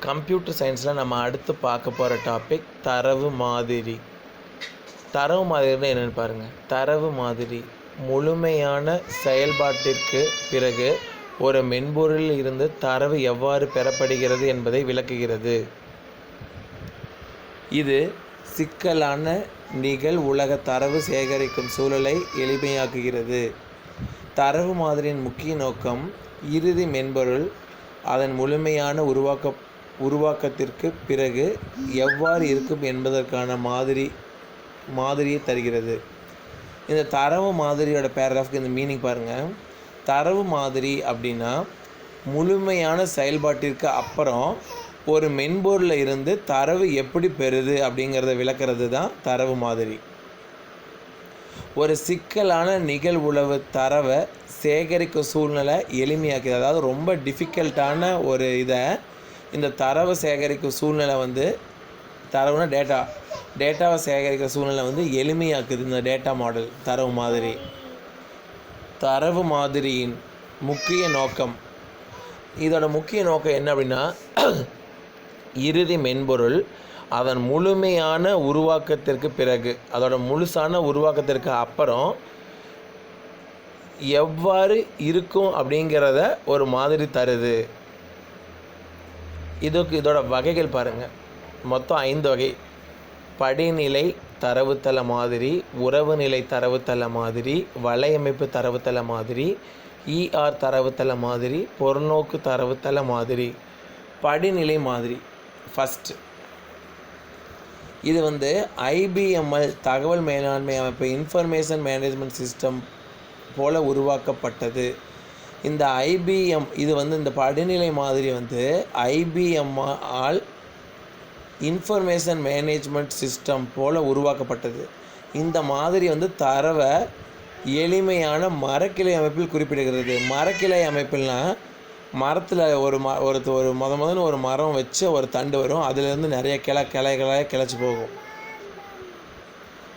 Computer சயின்ஸில் நம்ம அடுத்து பார்க்க போகிற டாபிக் தரவு மாதிரி. தரவு மாதிரினா என்னென்னு பாருங்கள். தரவு மாதிரி முழுமையான செயல்பாட்டிற்கு பிறகு ஒரு மென்பொருளில் இருந்து தரவு எவ்வாறு பெறப்படுகிறது என்பதை விளக்குகிறது. இது சிக்கலான நிகழ் உலக தரவு சேகரிக்கும் சூழலை எளிமையாக்குகிறது. தரவு மாதிரியின் முக்கிய நோக்கம் இறுதி மென்பொருள் அதன் முழுமையான உருவாக்கத்திற்கு பிறகு எவ்வாறு இருக்கும் என்பதற்கான மாதிரியை தருகிறது. இந்த தரவு மாதிரியோட பேராகிராஃப்க்கு இந்த மீனிங் பாருங்கள். தரவு மாதிரி அப்படின்னா முழுமையான செயல்பாட்டிற்கு அப்புறம் ஒரு மென்பொருளில் இருந்து தரவு எப்படி பெறுது அப்படிங்கிறத விளக்கிறது தான் தரவு மாதிரி. ஒரு சிக்கலான நிகழ்வுளவு தரவை சேகரிக்கும் சூழ்நிலை எளிமையாக்குது. அதாவது ரொம்ப டிஃபிகல்ட்டான ஒரு இந்த தரவை சேகரிக்கும் சூழ்நிலை தரவுனா டேட்டாவை சேகரிக்கிற சூழ்நிலை எளிமையாக்குது இந்த டேட்டா மாடல் தரவு மாதிரி. தரவு மாதிரியின் முக்கிய நோக்கம், இதோட முக்கிய நோக்கம் என்ன அப்படின்னா, இறுதி மென்பொருள் அதன் முழுமையான உருவாக்கத்திற்கு பிறகு, அதோட முழுசான உருவாக்கத்திற்கு அப்புறம் எவ்வாறு இருக்கும் அப்படிங்கிறத ஒரு மாதிரி தருது. இதோட வகைகள் பாருங்கள். மொத்தம் 5 வகை. படிநிலை தரவுத்தள மாதிரி, உறவுநிலை தரவுத்தள மாதிரி, வலையமைப்பு தரவுத்தள மாதிரி, ER தரவுத்தள மாதிரி, பொருநோக்கு தரவுத்தள மாதிரி. படிநிலை மாதிரி ஃபஸ்ட். இது IBML தகவல் மேலாண்மை அமைப்பு இன்ஃபர்மேஷன் மேனேஜ்மெண்ட் சிஸ்டம் போல உருவாக்கப்பட்டது. இந்த IBM இந்த படிநிலை மாதிரி IBM all information management system போல உருவாக்கப்பட்டது. இந்த மாதிரி தரவை எளிமையான மரக்கிளை அமைப்பில் குறிப்பிடுகிறது. மரக்கிளை அமைப்பில்னால் மரத்தில் ஒரு முதல்ல ஒரு மரம் வச்சு ஒரு தண்டு வரும், அதுலேருந்து நிறைய கிளைகளாக கிளச்சி போகும்.